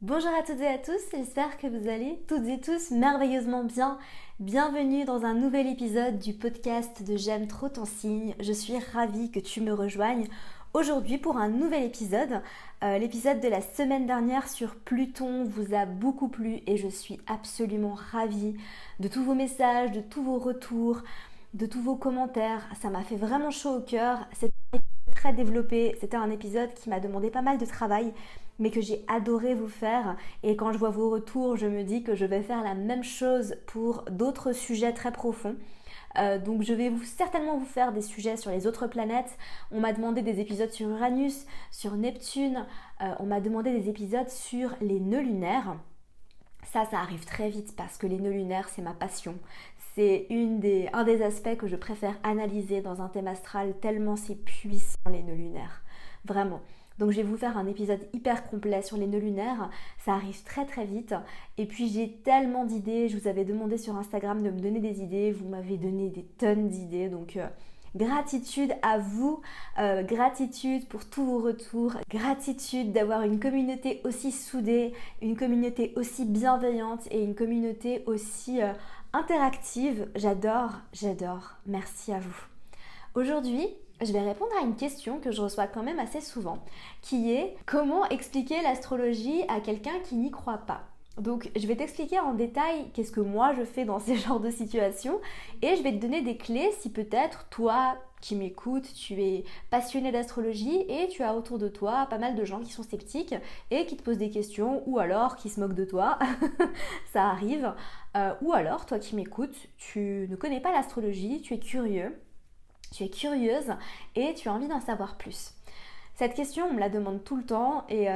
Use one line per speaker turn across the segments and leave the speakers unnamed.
Bonjour à toutes et à tous, j'espère que vous allez toutes et tous merveilleusement bien. Bienvenue dans un nouvel épisode du podcast de J'aime trop ton signe. Je suis ravie que tu me rejoignes aujourd'hui pour un nouvel épisode. L'épisode de la semaine dernière sur Pluton vous a beaucoup plu et je suis absolument ravie de tous vos messages, de tous vos retours, de tous vos commentaires. Ça m'a fait vraiment chaud au cœur. C'était très développé, c'était un épisode qui m'a demandé pas mal de travail mais que j'ai adoré vous faire, et quand je vois vos retours je me dis que je vais faire la même chose pour d'autres sujets très profonds. Donc je vais certainement vous faire des sujets sur les autres planètes. On m'a demandé des épisodes sur Uranus, sur Neptune, on m'a demandé des épisodes sur les nœuds lunaires. Ça arrive très vite parce que les nœuds lunaires c'est ma passion. C'est un des aspects que je préfère analyser dans un thème astral tellement c'est puissant les nœuds lunaires. Vraiment. Donc je vais vous faire un épisode hyper complet sur les nœuds lunaires, ça arrive très très vite. Et puis j'ai tellement d'idées, je vous avais demandé sur Instagram de me donner des idées, vous m'avez donné des tonnes d'idées, donc gratitude à vous, gratitude pour tous vos retours, gratitude d'avoir une communauté aussi soudée, une communauté aussi bienveillante et une communauté aussi interactive. J'adore, merci à vous. Aujourd'hui, je vais répondre à une question que je reçois quand même assez souvent, qui est comment expliquer l'astrologie à quelqu'un qui n'y croit pas. Donc je vais t'expliquer en détail qu'est-ce que moi je fais dans ces genres de situations et je vais te donner des clés si peut-être toi qui m'écoutes, tu es passionné d'astrologie et tu as autour de toi pas mal de gens qui sont sceptiques et qui te posent des questions ou alors qui se moquent de toi, ça arrive, ou alors toi qui m'écoutes, tu ne connais pas l'astrologie, tu es curieux. Tu es curieuse et tu as envie d'en savoir plus. Cette question, on me la demande tout le temps et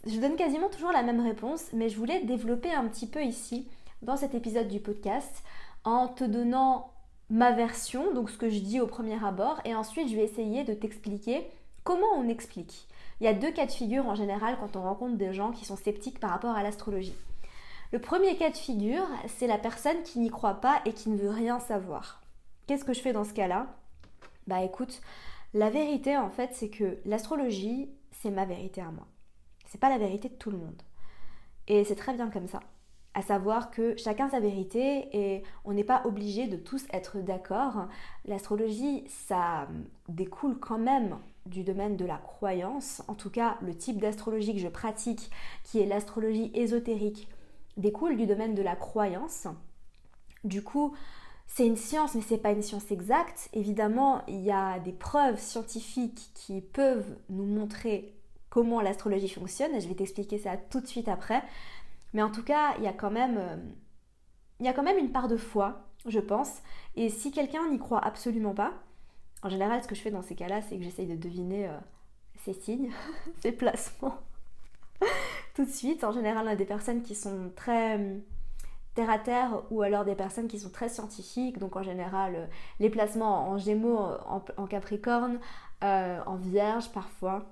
je donne quasiment toujours la même réponse, mais je voulais développer un petit peu ici, dans cet épisode du podcast, en te donnant ma version, donc ce que je dis au premier abord, et ensuite je vais essayer de t'expliquer comment on explique. Il y a deux cas de figure en général quand on rencontre des gens qui sont sceptiques par rapport à l'astrologie. Le premier cas de figure, c'est la personne qui n'y croit pas et qui ne veut rien savoir. Qu'est-ce que je fais dans ce cas-là ? Bah écoute, la vérité en fait c'est que l'astrologie c'est ma vérité à moi. C'est pas la vérité de tout le monde. Et c'est très bien comme ça. À savoir que chacun sa vérité et on n'est pas obligé de tous être d'accord. L'astrologie ça découle quand même du domaine de la croyance. En tout cas le type d'astrologie que je pratique qui est l'astrologie ésotérique découle du domaine de la croyance. Du coup, c'est une science, mais c'est pas une science exacte. Évidemment, il y a des preuves scientifiques qui peuvent nous montrer comment l'astrologie fonctionne. Et je vais t'expliquer ça tout de suite après. Mais en tout cas, il y a quand même une part de foi, je pense. Et si quelqu'un n'y croit absolument pas, en général, ce que je fais dans ces cas-là, c'est que j'essaye de deviner ses signes, ses placements, tout de suite. En général, on a des personnes qui sont très terre à terre ou alors des personnes qui sont très scientifiques, donc en général les placements en Gémeaux, en Capricorne, en Vierge parfois.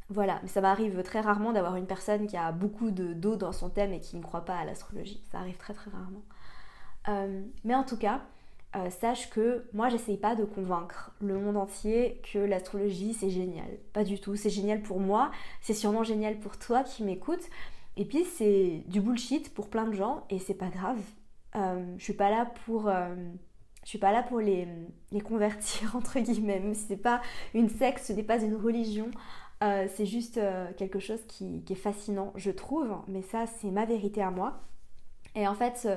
Voilà, mais ça m'arrive très rarement d'avoir une personne qui a beaucoup d'eau dans son thème et qui ne croit pas à l'astrologie. Ça arrive très très rarement. Mais en tout cas, sache que moi j'essaye pas de convaincre le monde entier que l'astrologie c'est génial. Pas du tout, c'est génial pour moi, c'est sûrement génial pour toi qui m'écoutes. Et puis c'est du bullshit pour plein de gens et c'est pas grave. Je suis pas là pour les convertir entre guillemets, même si c'est pas une secte, ce n'est pas une religion. C'est juste quelque chose qui est fascinant, je trouve, mais ça c'est ma vérité à moi. Et en fait,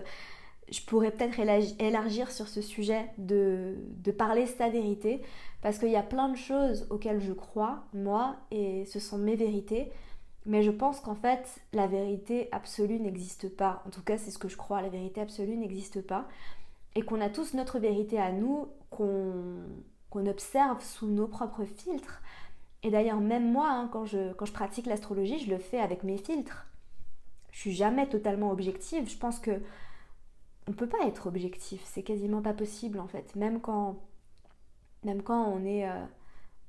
je pourrais peut-être élargir sur ce sujet de parler sa vérité, parce qu'il y a plein de choses auxquelles je crois, moi, et ce sont mes vérités. Mais je pense qu'en fait, la vérité absolue n'existe pas. En tout cas, c'est ce que je crois. La vérité absolue n'existe pas. Et qu'on a tous notre vérité à nous, qu'on observe sous nos propres filtres. Et d'ailleurs, même moi, hein, quand je pratique l'astrologie, je le fais avec mes filtres. Je suis jamais totalement objective. Je pense que on peut pas être objectif. C'est quasiment pas possible, en fait. Même quand on est...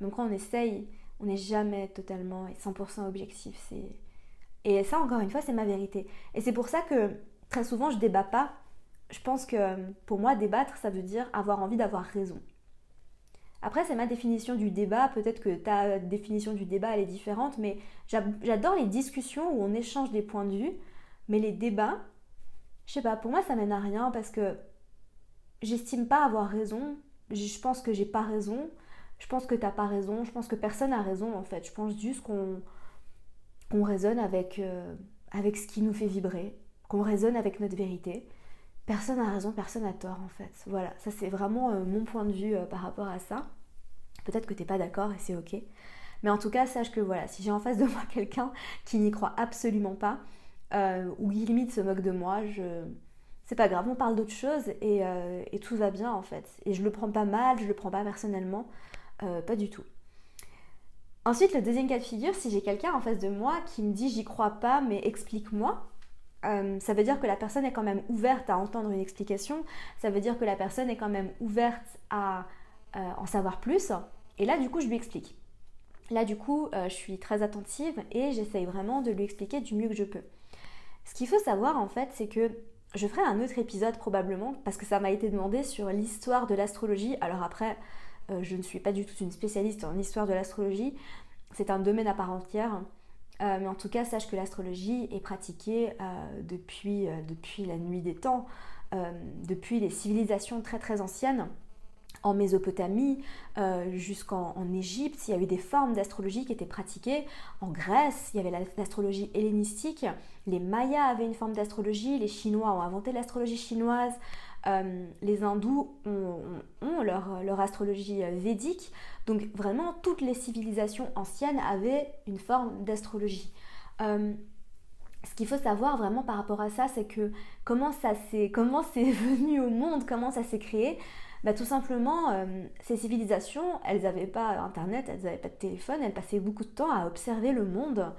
même quand on essaye, on n'est jamais totalement et 100% objectif. Et ça, encore une fois, c'est ma vérité. Et c'est pour ça que très souvent, je débat pas. Je pense que pour moi, débattre, ça veut dire avoir envie d'avoir raison. Après, c'est ma définition du débat, peut-être que ta définition du débat elle est différente, mais j'adore les discussions où on échange des points de vue, mais les débats, je sais pas, pour moi ça mène à rien parce que j'estime pas avoir raison, je pense que j'ai pas raison, je pense que t'as pas raison, je pense que personne a raison en fait, je pense juste qu'on raisonne avec ce qui nous fait vibrer, qu'on raisonne avec notre vérité. Personne n'a raison, personne n'a tort en fait. Voilà, ça c'est vraiment mon point de vue par rapport à ça. Peut-être que t'es pas d'accord et c'est ok. Mais en tout cas, sache que voilà, si j'ai en face de moi quelqu'un qui n'y croit absolument pas, ou qui limite se moque de moi, c'est pas grave, on parle d'autre chose et tout va bien en fait. Et je le prends pas mal, je le prends pas personnellement, pas du tout. Ensuite, le deuxième cas de figure, si j'ai quelqu'un en face de moi qui me dit j'y crois pas mais explique-moi, ça veut dire que la personne est quand même ouverte à entendre une explication, ça veut dire que la personne est quand même ouverte à en savoir plus, et là du coup je lui explique. Là du coup je suis très attentive et j'essaye vraiment de lui expliquer du mieux que je peux. Ce qu'il faut savoir en fait, c'est que je ferai un autre épisode probablement, parce que ça m'a été demandé sur l'histoire de l'astrologie. Alors après, je ne suis pas du tout une spécialiste en histoire de l'astrologie, c'est un domaine à part entière. Mais en tout cas, sache que l'astrologie est pratiquée depuis la nuit des temps, depuis les civilisations très très anciennes. En Mésopotamie, jusqu'en Égypte, il y a eu des formes d'astrologie qui étaient pratiquées. En Grèce, il y avait l'astrologie hellénistique. Les Mayas avaient une forme d'astrologie. Les Chinois ont inventé l'astrologie chinoise. Les Hindous ont leur astrologie védique. Donc vraiment, toutes les civilisations anciennes avaient une forme d'astrologie. Ce qu'il faut savoir vraiment par rapport à ça, c'est que comment c'est venu au monde, comment ça s'est créé. Tout simplement, ces civilisations, elles n'avaient pas internet, elles n'avaient pas de téléphone, elles passaient beaucoup de temps à observer le monde.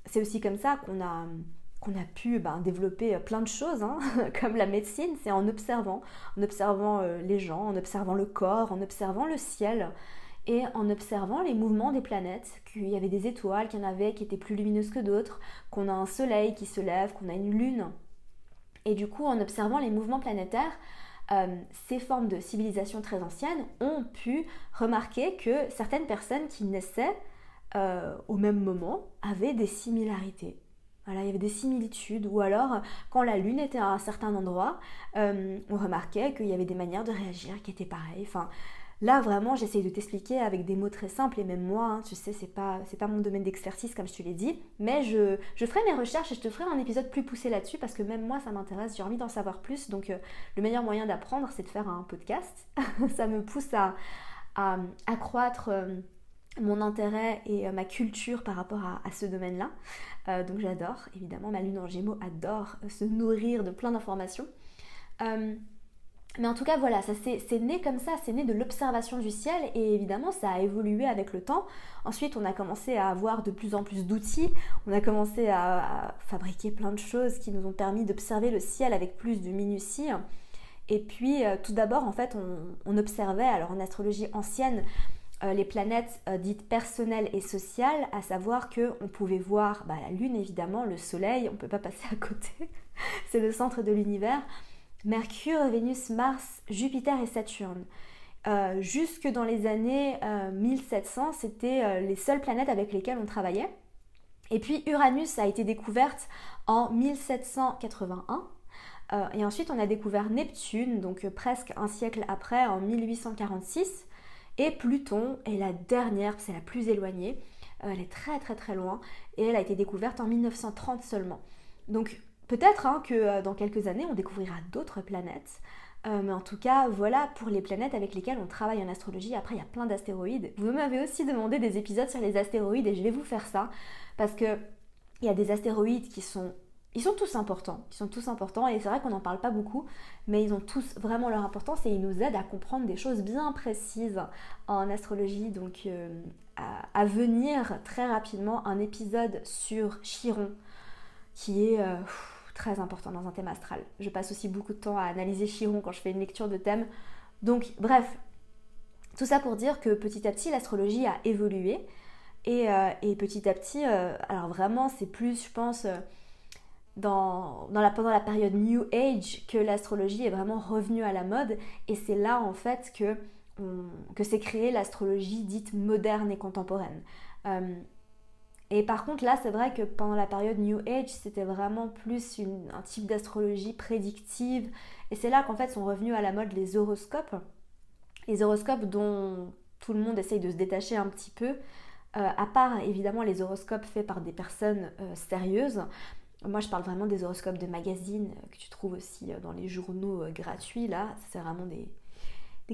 C'est aussi comme ça qu'on a pu développer plein de choses, hein, comme la médecine, c'est en observant les gens, en observant le corps, en observant le ciel et en observant les mouvements des planètes, qu'il y avait des étoiles, qu'il y en avait qui étaient plus lumineuses que d'autres, qu'on a un soleil qui se lève, qu'on a une lune. Et du coup, en observant les mouvements planétaires, ces formes de civilisation très anciennes ont pu remarquer que certaines personnes qui naissaient au même moment avaient des similarités. Voilà, il y avait des similitudes, ou alors quand la lune était à un certain endroit, on remarquait qu'il y avait des manières de réagir qui étaient pareilles. Enfin, là vraiment j'essaye de t'expliquer avec des mots très simples, et même moi, hein, tu sais, c'est pas mon domaine d'expertise comme je te l'ai dit, mais je ferai mes recherches et je te ferai un épisode plus poussé là-dessus parce que même moi ça m'intéresse, j'ai envie d'en savoir plus, donc le meilleur moyen d'apprendre c'est de faire un podcast. Ça me pousse à accroître mon intérêt et ma culture par rapport à ce domaine-là. Donc j'adore, évidemment, ma lune en Gémeaux adore se nourrir de plein d'informations. Mais en tout cas, voilà, c'est né comme ça, c'est né de l'observation du ciel et évidemment, ça a évolué avec le temps. Ensuite, on a commencé à avoir de plus en plus d'outils, on a commencé à fabriquer plein de choses qui nous ont permis d'observer le ciel avec plus de minutie. Et puis, tout d'abord, en fait, on observait, alors en astrologie ancienne, les planètes dites personnelles et sociales, à savoir qu'on pouvait voir la Lune évidemment, le Soleil, on ne peut pas passer à côté, c'est le centre de l'univers, Mercure, Vénus, Mars, Jupiter et Saturne. Jusque dans les années 1700, c'était les seules planètes avec lesquelles on travaillait. Et puis Uranus a été découverte en 1781. Et ensuite on a découvert Neptune, donc presque un siècle après, en 1846. Et Pluton est la dernière, c'est la plus éloignée, elle est très très très loin, et elle a été découverte en 1930 seulement. Donc peut-être que dans quelques années on découvrira d'autres planètes, mais en tout cas voilà pour les planètes avec lesquelles on travaille en astrologie. Après il y a plein d'astéroïdes, vous m'avez aussi demandé des épisodes sur les astéroïdes et je vais vous faire ça, parce que il y a des astéroïdes ils sont tous importants et c'est vrai qu'on n'en parle pas beaucoup, mais ils ont tous vraiment leur importance et ils nous aident à comprendre des choses bien précises en astrologie. Donc à venir très rapidement un épisode sur Chiron qui est très important dans un thème astral. Je passe aussi beaucoup de temps à analyser Chiron quand je fais une lecture de thème. Donc bref, tout ça pour dire que petit à petit l'astrologie a évolué et petit à petit, alors vraiment c'est plus je pense... pendant la période New Age que l'astrologie est vraiment revenue à la mode et c'est là en fait que que s'est créée l'astrologie dite moderne et contemporaine. Et par contre là c'est vrai que pendant la période New Age c'était vraiment plus un type d'astrologie prédictive, et c'est là qu'en fait sont revenus à la mode les horoscopes dont tout le monde essaye de se détacher un petit peu, à part évidemment les horoscopes faits par des personnes sérieuses. Moi je parle vraiment des horoscopes de magazines que tu trouves aussi dans les journaux gratuits, là c'est vraiment des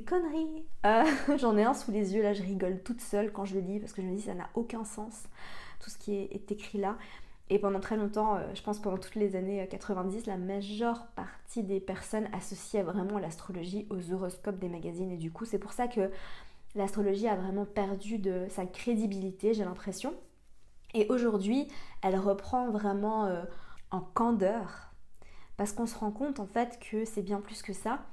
conneries. J'en ai un sous les yeux, là je rigole toute seule quand je le lis parce que je me dis ça n'a aucun sens, tout ce qui est écrit là. Et pendant très longtemps, je pense pendant toutes les années 90, la majeure partie des personnes associaient vraiment l'astrologie aux horoscopes des magazines. Et du coup, c'est pour ça que l'astrologie a vraiment perdu de sa crédibilité, j'ai l'impression. Et aujourd'hui, elle reprend vraiment en candeur, parce qu'on se rend compte en fait que c'est bien plus que ça.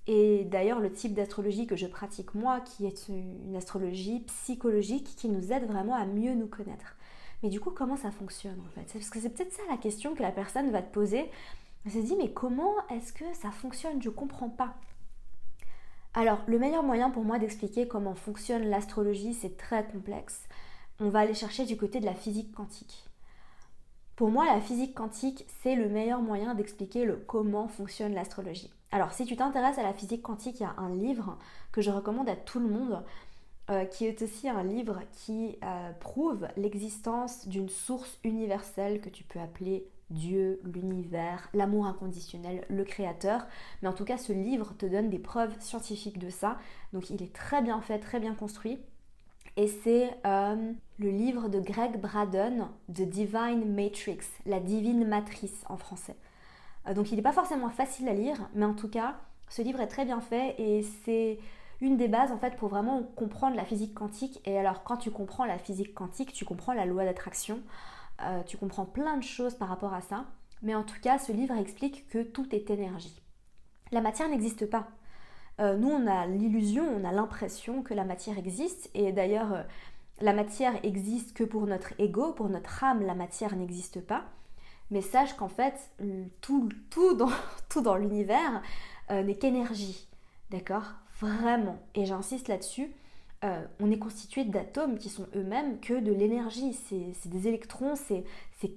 Et d'ailleurs, le type d'astrologie que je pratique moi, qui est une astrologie psychologique qui nous aide vraiment à mieux nous connaître. Mais du coup, comment ça fonctionne en fait? Parce que c'est peut-être ça la question que la personne va te poser. Elle se dit, mais comment est-ce que ça fonctionne? Je comprends pas. Alors, le meilleur moyen pour moi d'expliquer comment fonctionne l'astrologie, c'est très complexe. On va aller chercher du côté de la physique quantique. Pour moi, la physique quantique, c'est le meilleur moyen d'expliquer le comment fonctionne l'astrologie. Alors, si tu t'intéresses à la physique quantique, il y a un livre que je recommande à tout le monde, qui est aussi un livre qui prouve l'existence d'une source universelle que tu peux appeler Dieu, l'univers, l'amour inconditionnel, le créateur. Mais en tout cas, ce livre te donne des preuves scientifiques de ça. Donc il est très bien fait, très bien construit. Et c'est le livre de Greg Braden, The Divine Matrix, la divine matrice en français. Donc il n'est pas forcément facile à lire, mais en tout cas, ce livre est très bien fait et c'est une des bases en fait pour vraiment comprendre la physique quantique. Et alors quand tu comprends la physique quantique, tu comprends la loi d'attraction, tu comprends plein de choses par rapport à ça. Mais en tout cas, ce livre explique que tout est énergie. La matière n'existe pas. Nous, on a l'illusion, on a l'impression que la matière existe. Et d'ailleurs, la matière existe que pour notre ego, pour notre âme, la matière n'existe pas. Mais sache qu'en fait, tout dans l'univers n'est qu'énergie. D'accord? Vraiment. Et j'insiste là-dessus. On est constitué d'atomes qui sont eux-mêmes que de l'énergie. C'est des électrons, c'est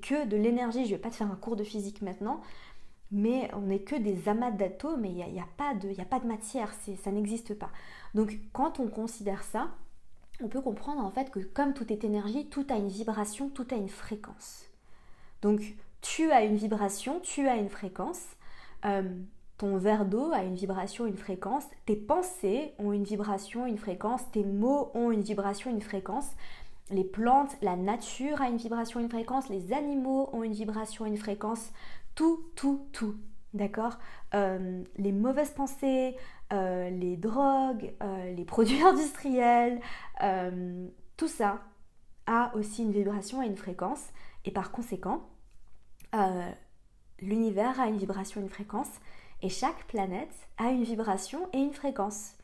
que de l'énergie. Je ne vais pas te faire un cours de physique maintenant. Mais on n'est que des amas d'atomes et il n'y a pas de matière, ça n'existe pas. Donc quand on considère ça, on peut comprendre en fait que comme tout est énergie, tout a une vibration, tout a une fréquence. Donc tu as une vibration, tu as une fréquence, ton verre d'eau a une vibration, une fréquence, tes pensées ont une vibration, une fréquence, tes mots ont une vibration, une fréquence, les plantes, la nature a une vibration, une fréquence, les animaux ont une vibration, une fréquence, tout, d'accord? Les mauvaises pensées, les drogues, les produits industriels, tout ça a aussi une vibration et une fréquence. Et par conséquent, l'univers a une vibration et une fréquence. Et chaque planète a une vibration et une fréquence.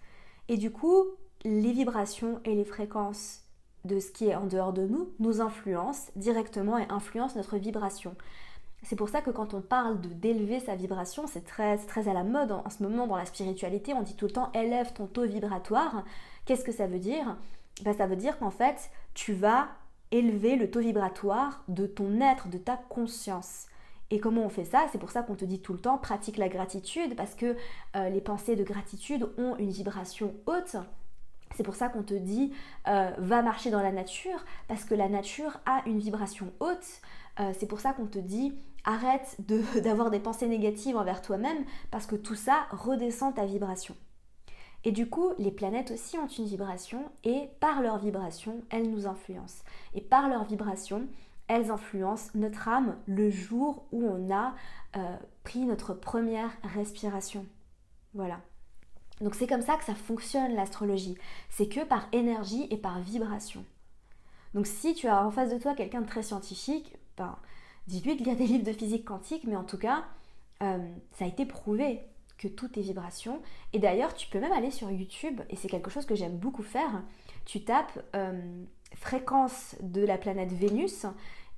Et du coup, les vibrations et les fréquences de ce qui est en dehors de nous influencent directement et influencent notre vibration. C'est pour ça que quand on parle d'élever sa vibration, c'est très à la mode en ce moment dans la spiritualité. On dit tout le temps « élève ton taux vibratoire ». Qu'est-ce que ça veut dire? Ça veut dire qu'en fait, tu vas élever le taux vibratoire de ton être, de ta conscience. Et comment on fait ça? C'est pour ça qu'on te dit tout le temps « pratique la gratitude » parce que les pensées de gratitude ont une vibration haute. C'est pour ça qu'on te dit va marcher dans la nature parce que la nature a une vibration haute. C'est pour ça qu'on te dit arrête d'avoir des pensées négatives envers toi-même parce que tout ça redescend ta vibration. Et du coup, les planètes aussi ont une vibration et par leur vibration, elles nous influencent. Et par leur vibration, elles influencent notre âme le jour où on a pris notre première respiration. Voilà. Donc c'est comme ça que ça fonctionne l'astrologie. C'est que par énergie et par vibration. Donc si tu as en face de toi quelqu'un de très scientifique, dis-lui de lire des livres de physique quantique, mais en tout cas, ça a été prouvé que tout est vibration. Et d'ailleurs, tu peux même aller sur YouTube, et c'est quelque chose que j'aime beaucoup faire. Tu tapes fréquence de la planète Vénus,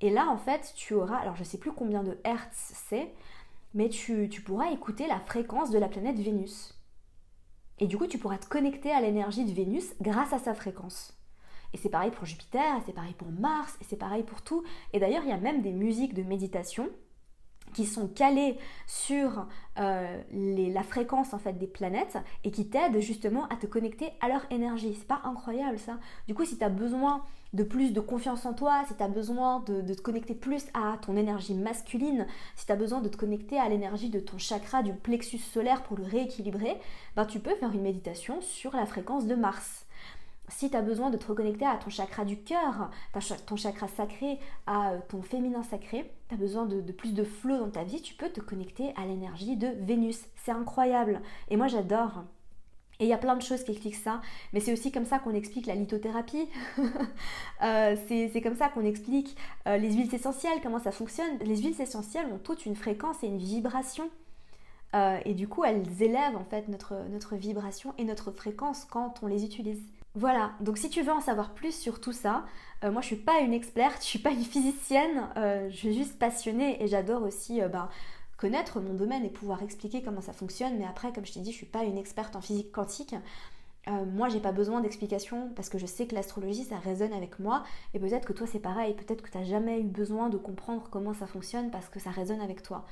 et là en fait, tu auras, alors je ne sais plus combien de hertz c'est, mais tu pourras écouter la fréquence de la planète Vénus. Et du coup, tu pourras te connecter à l'énergie de Vénus grâce à sa fréquence. Et c'est pareil pour Jupiter, et c'est pareil pour Mars, et c'est pareil pour tout. Et d'ailleurs, il y a même des musiques de méditation qui sont calées sur la fréquence en fait des planètes et qui t'aident justement à te connecter à leur énergie. C'est pas incroyable ça? Du coup, si tu as besoin de plus de confiance en toi, si tu as besoin de te connecter plus à ton énergie masculine, si tu as besoin de te connecter à l'énergie de ton chakra, du plexus solaire pour le rééquilibrer, ben tu peux faire une méditation sur la fréquence de Mars. Si tu as besoin de te reconnecter à ton chakra du cœur, ton chakra sacré, à ton féminin sacré, tu as besoin de plus de flow dans ta vie, tu peux te connecter à l'énergie de Vénus. C'est incroyable. Et moi j'adore. Et il y a plein de choses qui expliquent ça, mais c'est aussi comme ça qu'on explique la lithothérapie. C'est comme ça qu'on explique les huiles essentielles, comment ça fonctionne. Les huiles essentielles ont toute une fréquence et une vibration. Et du coup, elles élèvent en fait notre vibration et notre fréquence quand on les utilise. Voilà, donc si tu veux en savoir plus sur tout ça, moi je suis pas une experte, je suis pas une physicienne, je suis juste passionnée et j'adore aussi connaître mon domaine et pouvoir expliquer comment ça fonctionne, mais après comme je t'ai dit, je suis pas une experte en physique quantique. Moi j'ai pas besoin d'explications parce que je sais que l'astrologie ça résonne avec moi et peut-être que toi c'est pareil, peut-être que tu n'as jamais eu besoin de comprendre comment ça fonctionne parce que ça résonne avec toi.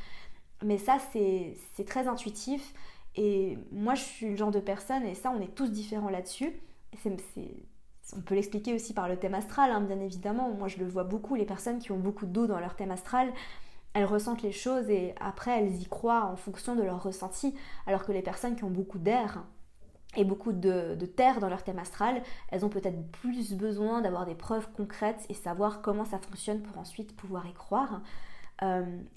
Mais ça c'est très intuitif et moi je suis le genre de personne et ça on est tous différents là-dessus. On peut l'expliquer aussi par le thème astral, hein, bien évidemment. Moi, je le vois beaucoup, les personnes qui ont beaucoup d'eau dans leur thème astral, elles ressentent les choses et après, elles y croient en fonction de leur ressenti. Alors que les personnes qui ont beaucoup d'air et beaucoup de terre dans leur thème astral, elles ont peut-être plus besoin d'avoir des preuves concrètes et savoir comment ça fonctionne pour ensuite pouvoir y croire.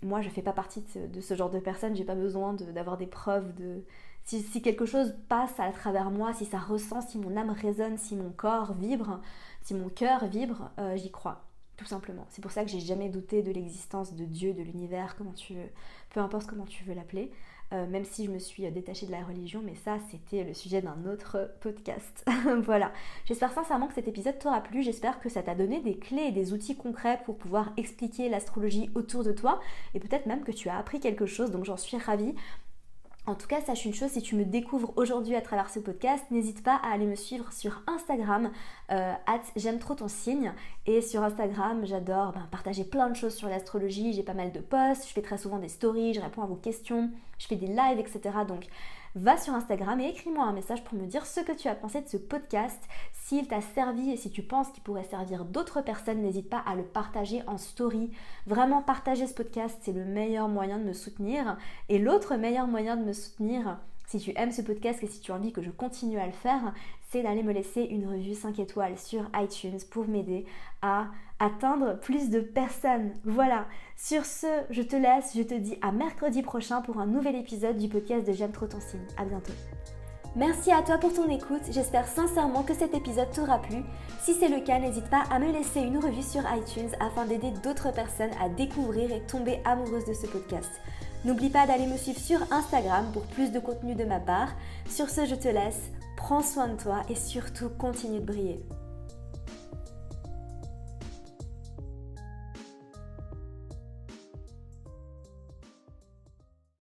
Moi, je ne fais pas partie de ce genre de personne, j'ai pas besoin d'avoir des preuves de... Si quelque chose passe à travers moi, si ça ressent, si mon âme résonne, si mon corps vibre, si mon cœur vibre, j'y crois, tout simplement. C'est pour ça que j'ai jamais douté de l'existence de Dieu, de l'univers, peu importe comment tu veux l'appeler, même si je me suis détachée de la religion, mais ça c'était le sujet d'un autre podcast. Voilà, j'espère sincèrement que cet épisode t'aura plu, j'espère que ça t'a donné des clés et des outils concrets pour pouvoir expliquer l'astrologie autour de toi, et peut-être même que tu as appris quelque chose, donc j'en suis ravie. En tout cas, sache une chose, si tu me découvres aujourd'hui à travers ce podcast, n'hésite pas à aller me suivre sur Instagram, j'aime trop ton signe. Et sur Instagram, j'adore partager plein de choses sur l'astrologie, j'ai pas mal de posts, je fais très souvent des stories, je réponds à vos questions, je fais des lives, etc. Donc va sur Instagram et écris-moi un message pour me dire ce que tu as pensé de ce podcast. S'il t'a servi et si tu penses qu'il pourrait servir d'autres personnes, n'hésite pas à le partager en story. Vraiment, partager ce podcast, c'est le meilleur moyen de me soutenir. Et l'autre meilleur moyen de me soutenir, si tu aimes ce podcast et si tu as envie que je continue à le faire, c'est d'aller me laisser une revue 5 étoiles sur iTunes pour m'aider à atteindre plus de personnes. Voilà, sur ce, je te laisse, je te dis à mercredi prochain pour un nouvel épisode du podcast de J'aime trop ton signe. À bientôt. Merci à toi pour ton écoute, j'espère sincèrement que cet épisode t'aura plu. Si c'est le cas, n'hésite pas à me laisser une revue sur iTunes afin d'aider d'autres personnes à découvrir et tomber amoureuses de ce podcast. N'oublie pas d'aller me suivre sur Instagram pour plus de contenu de ma part. Sur ce, je te laisse, prends soin de toi et surtout continue de briller.